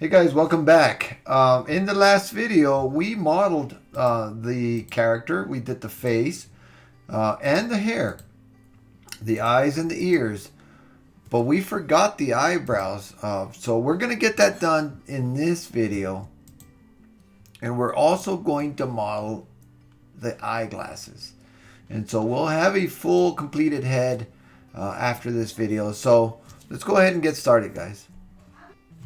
Hey guys, welcome back. In the last video, we modeled the character. We did the face and the hair, the eyes and the ears, but we forgot the eyebrows. So we're going to get that done in this video. And we're also going to model the eyeglasses. And so we'll have a full completed head after this video. So let's go ahead and get started, guys.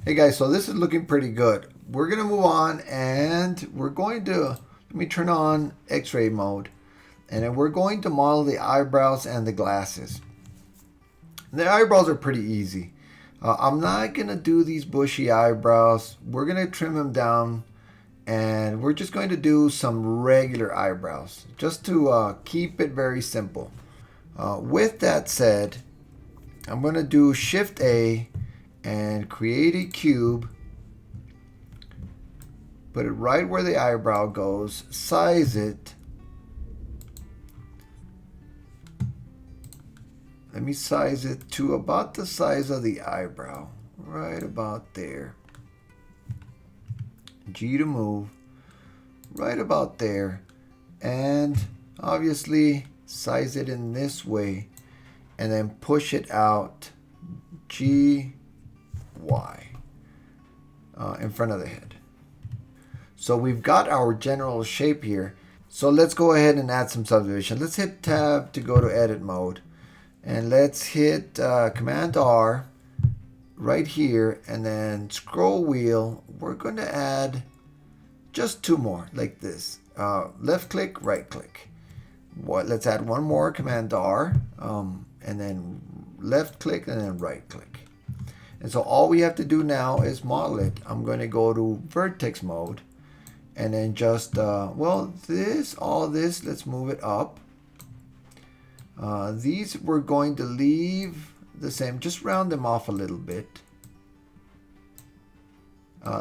Hey guys, so this is looking pretty good. We're going to move on and we're going to, let me turn on X-ray mode. And then we're going to model the eyebrows and the glasses. The eyebrows are pretty easy. I'm not going to do these bushy eyebrows. We're going to trim them down and we're just going to do some regular eyebrows just to keep it very simple. With that said, I'm going to do Shift A and create a cube, put it right where the eyebrow goes, size it. Let me size it to about the size of the eyebrow, right about there. G to move, right about there. And obviously size it in this way and then push it out G, Y in front of the head. So we've got our general shape here. So let's go ahead and add some subdivision. Let's hit Tab to go to edit mode. And let's hit Command R right here and then scroll wheel. We're going to add just two more like this. Left click, right click. Let's add one more, Command R, and then left click and then right click. And so all we have to do now is model it. I'm going to go to vertex mode and then just, all this, let's move it up. These we're going to leave the same, just round them off a little bit.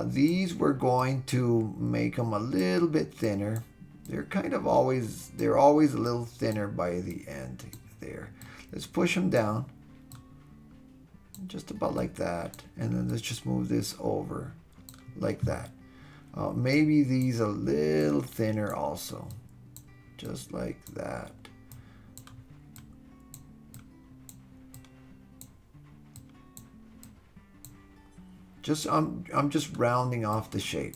These we're going to make them a little bit thinner. They're always a little thinner by the end there. Let's push them down. Just about like that, and then let's just move this over like that. Maybe these a little thinner also, just like that. I'm just rounding off the shape,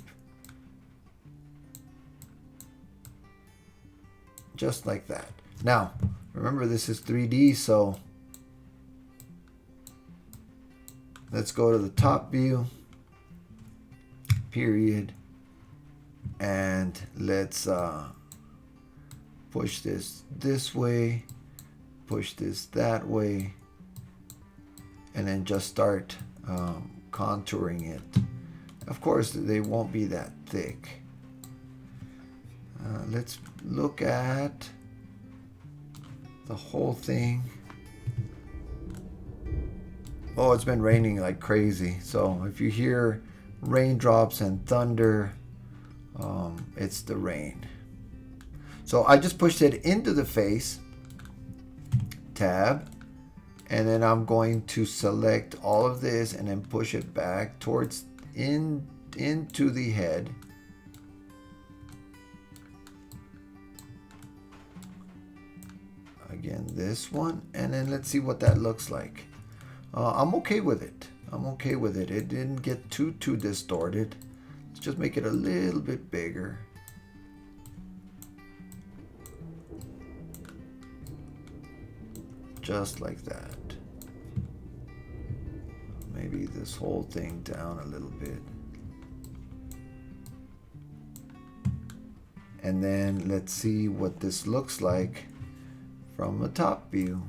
just like that. Now remember, this is 3D, so let's go to the top view, period, and let's push this way, push this that way, and then just start contouring it. Of course, they won't be that thick. Let's look at the whole thing. Oh, it's been raining like crazy. So if you hear raindrops and thunder, it's the rain. So I just pushed it into the face, tab, and then I'm going to select all of this and then push it back towards into the head. Again, this one, and then let's see what that looks like. I'm okay with it. I'm okay with it. It didn't get too distorted. Let's just make it a little bit bigger. Just like that. Maybe this whole thing down a little bit. And then let's see what this looks like from the top view.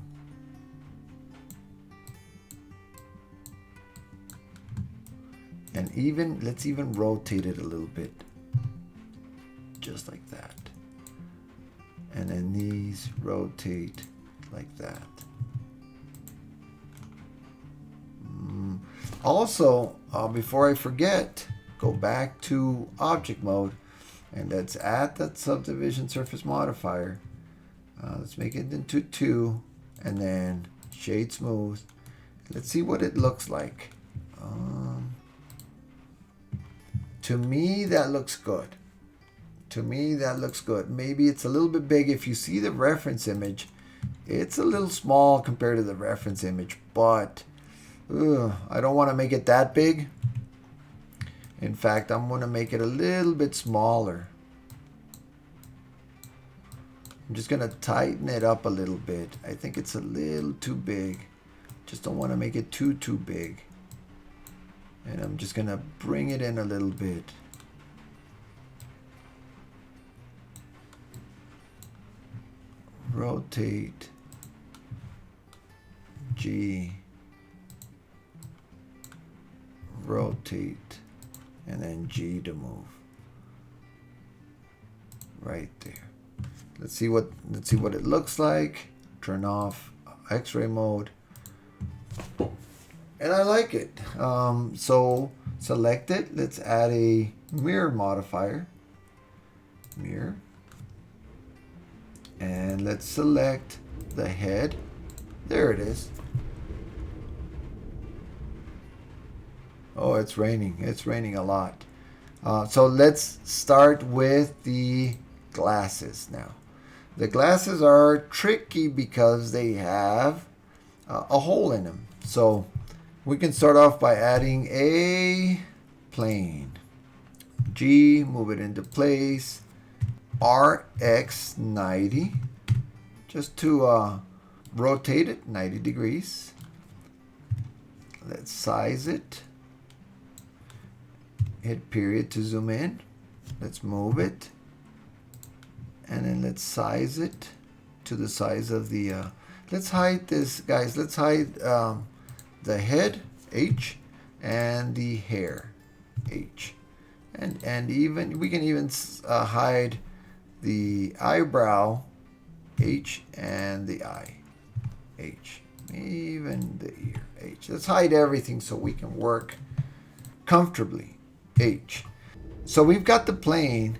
And let's even rotate it a little bit, just like that. And then these rotate like that. Also, before I forget, go back to object mode and let's add that subdivision surface modifier. Let's make it into 2 and then shade smooth. Let's see what it looks like. To me, that looks good. To me, that looks good. Maybe it's a little bit big. If you see the reference image, it's a little small compared to the reference image, but I don't want to make it that big. In fact, I'm going to make it a little bit smaller. I'm just going to tighten it up a little bit. I think it's a little too big. Just don't want to make it too big. And I'm just going to bring it in a little bit. Rotate. G. Rotate. And then G to move. Right there. Let's see what it looks like. Turn off X-ray mode. And I like it. So select it. Let's add a mirror modifier. Mirror. And let's select the head. There it is. Oh, it's raining. It's raining a lot. So let's start with the glasses now. The glasses are tricky because they have a hole in them. So we can start off by adding a plane. G, move it into place. RX 90, just to rotate it 90 degrees. Let's size it. Hit period to zoom in. Let's move it. And then let's size it to the size of the, let's hide this, guys. Let's hide the head, H, and the hair, H. And even, we can even hide the eyebrow, H, and the eye, H. Even the ear, H. Let's hide everything so we can work comfortably, H. So we've got the plane,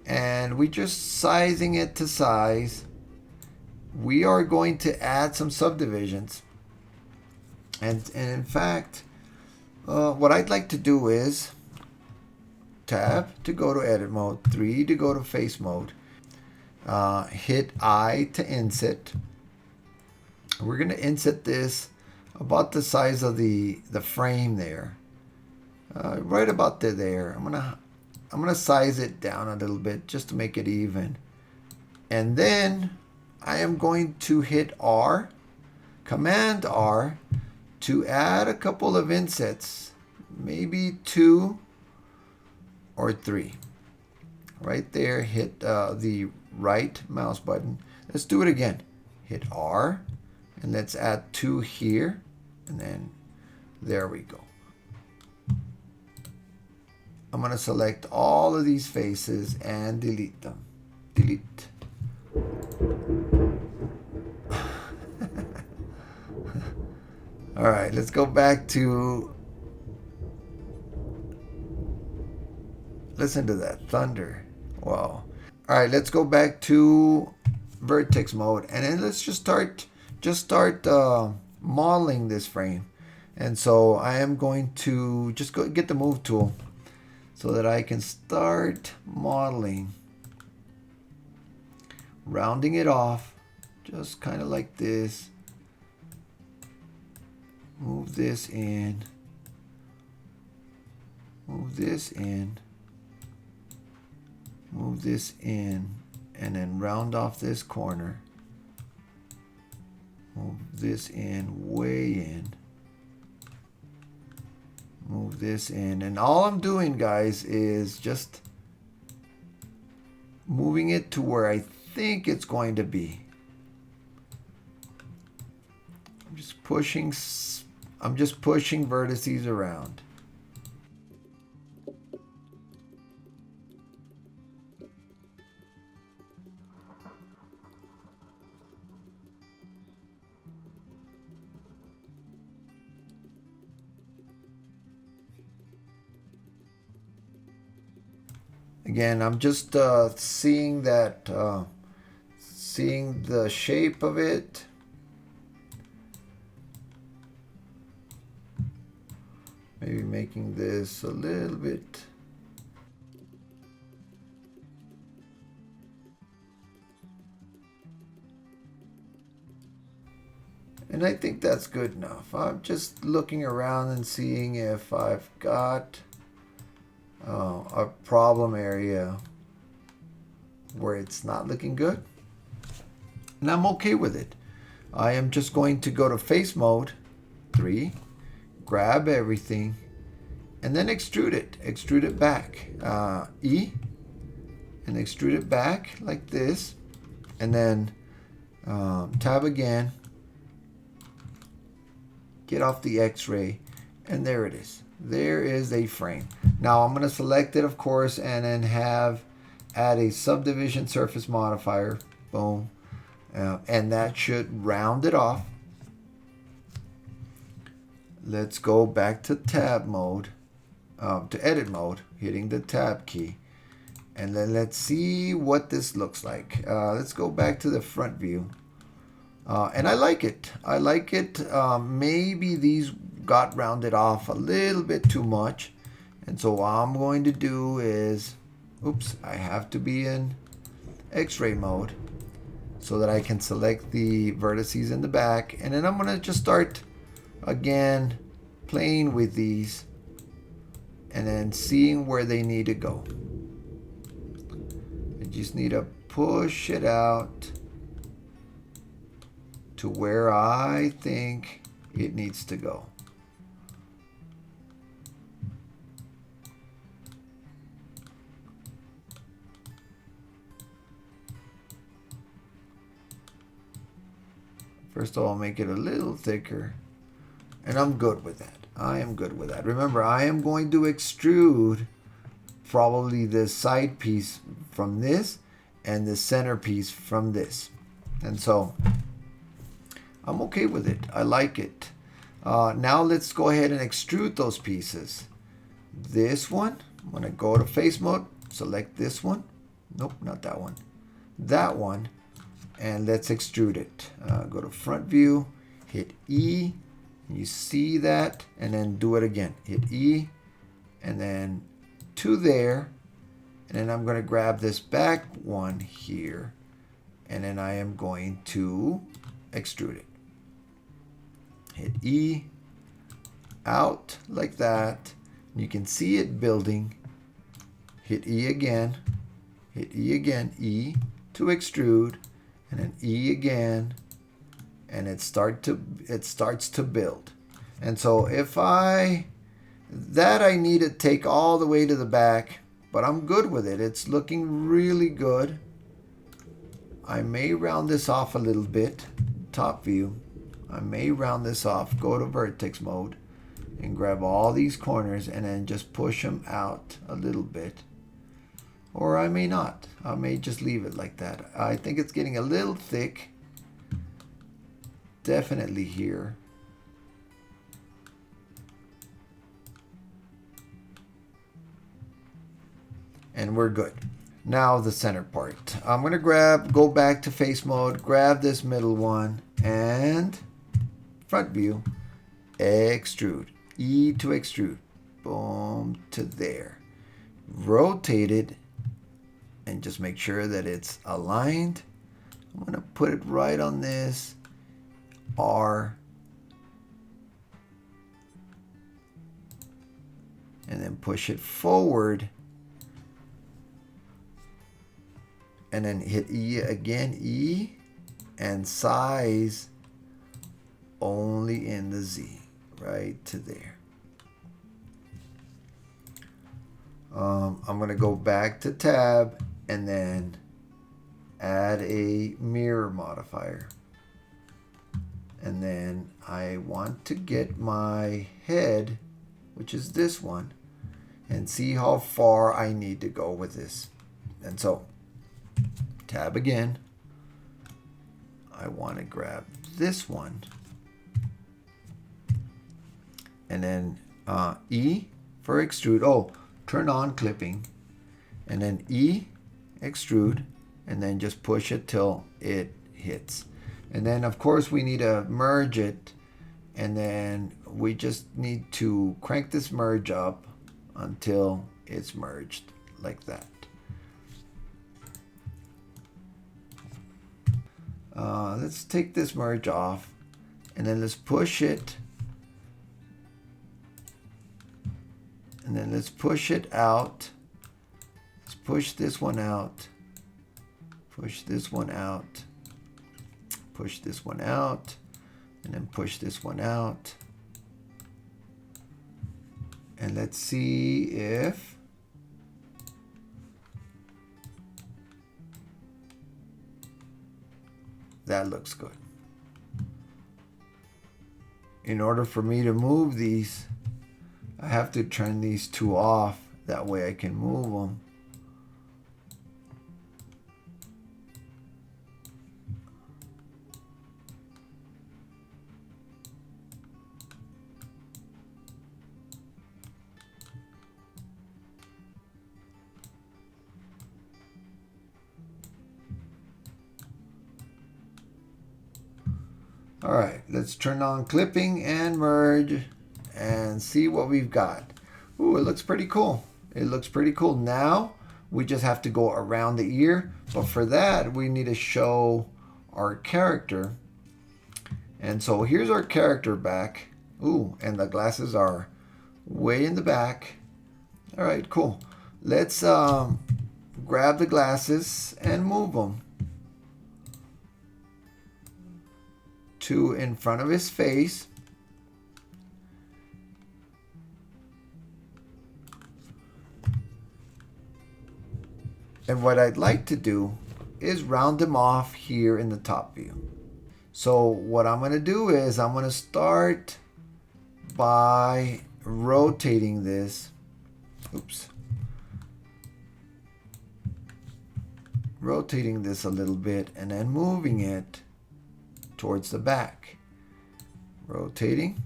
and we're just sizing it to size. We are going to add some subdivisions. And in fact, what I'd like to do is tab to go to edit mode, 3 to go to face mode, hit I to inset. We're going to inset this about the size of the frame there, right about there. I'm gonna size it down a little bit just to make it even, and then I am going to hit R, Command R, to add a couple of insets, maybe 2 or 3. Right there, hit the right mouse button. Let's do it again. Hit R, and let's add 2 here, and then there we go. I'm going to select all of these faces and delete them. Delete. All right, let's go back to, listen to that thunder. Wow. All right, let's go back to vertex mode, and then let's just start modeling this frame. And so I am going to just go get the move tool so that I can start modeling, rounding it off, just kind of like this. Move this in, move this in, move this in, and then round off this corner. Move this in, way in. Move this in. And all I'm doing, guys, is just moving it to where I think it's going to be. I'm just pushing vertices around. Again, I'm just seeing that, seeing the shape of it. Maybe making this a little bit And I think that's good enough. I'm just looking around and seeing if I've got a problem area where it's not looking good. And I'm okay with it. I am just going to go to face mode 3, grab everything, and then extrude it. Extrude it back. E, and extrude it back like this. And then tab again. Get off the X-ray, and there it is. There is a frame. Now I'm going to select it, of course, and then add a subdivision surface modifier. Boom. And that should round it off. Let's go back to tab mode, to edit mode, hitting the tab key. And then let's see what this looks like. Let's go back to the front view. And I like it. I like it. Maybe these got rounded off a little bit too much. And so what I'm going to do is, oops, I have to be in X-ray mode so that I can select the vertices in the back. And then I'm going to just start again playing with these and then seeing where they need to go. I just need to push it out to where I think it needs to go. First of all, make it a little thicker, and I'm good with that. I am good with that. Remember, I am going to extrude probably the side piece from this and the center piece from this. And so I'm okay with it. I like it. Now let's go ahead and extrude those pieces. This one, I'm going to go to face mode, select this one. Nope, not that one. That one. And let's extrude it. Go to front view, hit E, you see that, and then do it again. Hit E, and then to there, and then I'm going to grab this back one here, and then I am going to extrude it. Hit E, out like that. You can see it building. Hit E again, E to extrude, and then E again, and it starts to build. And so if I need to take all the way to the back, but I'm good with it. It's looking really good. I may round this off a little bit. Top view. I may round this off. Go to vertex mode and grab all these corners and then just push them out a little bit. Or I may not. I may just leave it like that. I think it's getting a little thick. Definitely here. And we're good. Now the center part. I'm going to go back to face mode, grab this middle one, and front view, extrude. E to extrude. Boom, to there. Rotate it. And just make sure that it's aligned. I'm going to put it right on this R. And then push it forward. And then hit E again, E. And size only in the Z. Right to there. I'm going to go back to tab and then add a mirror modifier. And then I want to get my head, which is this one, and see how far I need to go with this. And so, tab again. I want to grab this one. And then E for extrude. Oh, turn on clipping. And then E, extrude. And then just push it till it hits. And then, of course, we need to merge it. And then we just need to crank this merge up until it's merged like that. Let's take this merge off. and then let's push it. And then let's push it out. Let's push this one out. Push this one out. Push this one out. And then push this one out. And let's see if that looks good. In order for me to move these, I have to turn these two off. That way I can move them. All right, let's turn on clipping and merge and see what we've got. Ooh, it looks pretty cool. It looks pretty cool. Now we just have to go around the ear, but for that we need to show our character. And so here's our character back. Ooh, and the glasses are way in the back. All right, cool. Let's grab the glasses and move them to in front of his face. And what I'd like to do is round them off here in the top view. So what I'm going to do is I'm going to start by rotating this. Oops. Rotating this a little bit and then moving it towards the back. Rotating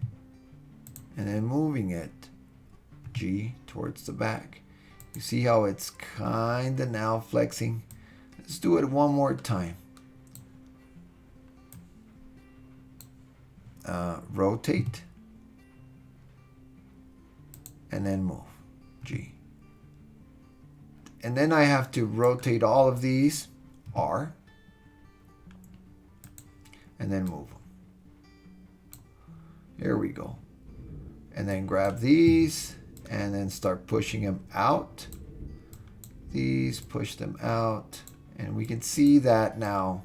and then moving it G towards the back. You see how it's kind of now flexing? Let's do it one more time. Rotate and then move G. And then I have to rotate all of these R and then move them. Here we go. And then grab these and then start pushing them out. These, push them out, and we can see that now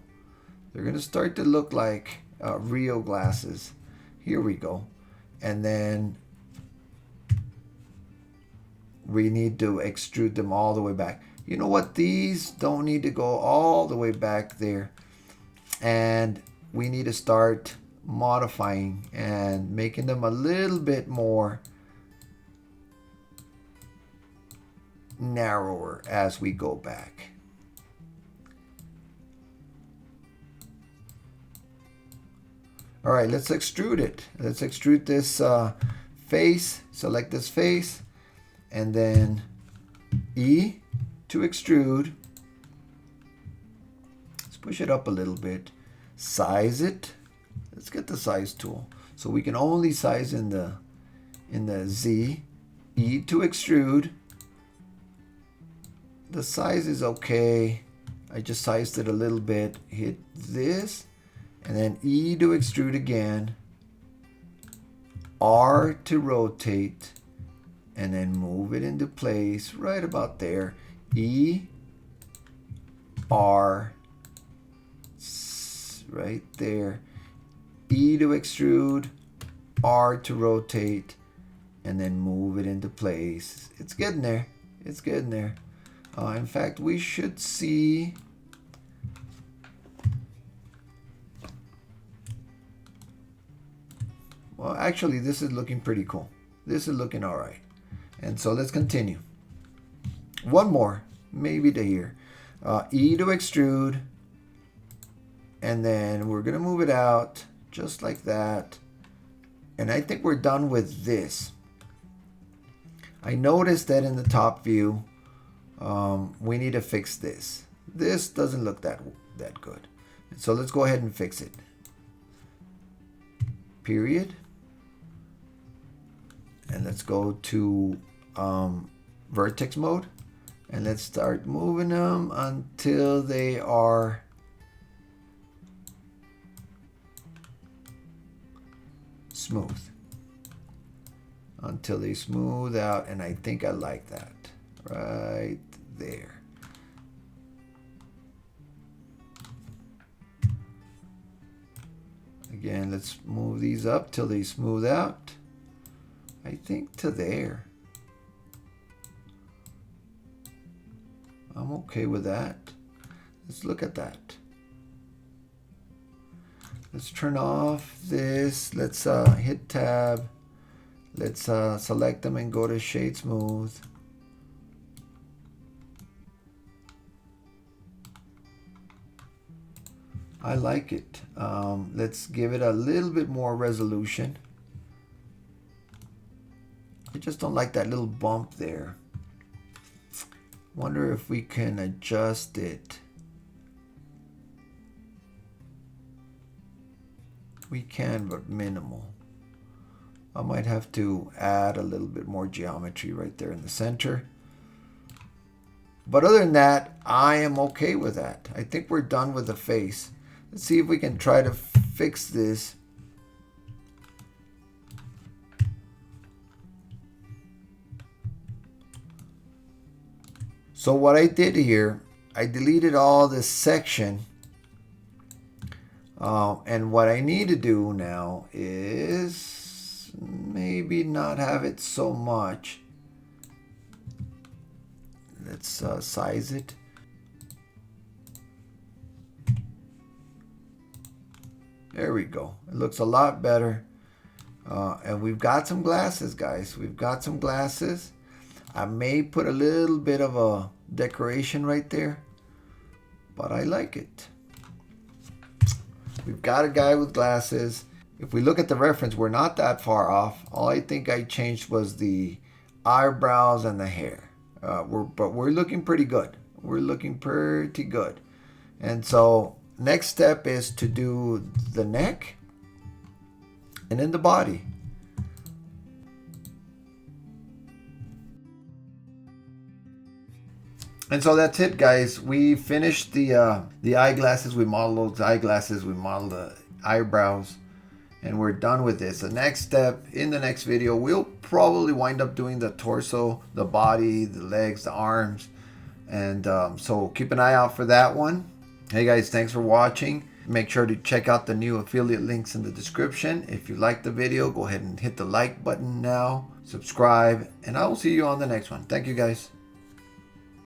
they're going to start to look like real glasses. Here we go. And then we need to extrude them all the way back. You know what? These don't need to go all the way back there. And we need to start modifying and making them a little bit more narrower as we go back. All right, let's extrude it. Let's extrude this face. Select this face and then E to extrude. Let's push it up a little bit. Size it. Let's get the size tool. So we can only size in the Z. E to extrude. The size is okay. I just sized it a little bit. Hit this and then E to extrude again. R to rotate and then move it into place right about there. E, R, right there. E to extrude, R to rotate, and then move it into place. It's getting there. It's getting there. In fact, we should see well, actually, this is looking pretty cool. This is looking all right. And so let's continue. One more, maybe to here. E to extrude. And then we're going to move it out just like that. And I think we're done with this. I noticed that in the top view, we need to fix this. This doesn't look that good. So let's go ahead and fix it. Period. And let's go to vertex mode. And let's start moving them until they are smooth until they smooth out, and I think I like that right there. Again, let's move these up till they smooth out. I think to there. I'm okay with that. Let's look at that. Let's turn off this. Let's hit tab. Let's select them and go to shade smooth. I like it. Let's give it a little bit more resolution. I just don't like that little bump there. Wonder if we can adjust it. We can, but minimal. I might have to add a little bit more geometry right there in the center. But other than that, I am okay with that. I think we're done with the face. Let's see if we can try to fix this. So what I did here, I deleted all this section. And what I need to do now is maybe not have it so much. Let's size it. There we go. It looks a lot better. And we've got some glasses, guys. We've got some glasses. I may put a little bit of a decoration right there, but I like it. We've got a guy with glasses. If we look at the reference, we're not that far off. All I think I changed was the eyebrows and the hair. But we're looking pretty good. We're looking pretty good. And so next step is to do the neck and then the body. And so that's it, guys. We finished the eyeglasses. We modeled those eyeglasses. We modeled the eyebrows. And we're done with this. The next step, in the next video, we'll probably wind up doing the torso, the body, the legs, the arms. And so keep an eye out for that one. Hey, guys, thanks for watching. Make sure to check out the new affiliate links in the description. If you liked the video, go ahead and hit the like button now. Subscribe. And I will see you on the next one. Thank you, guys.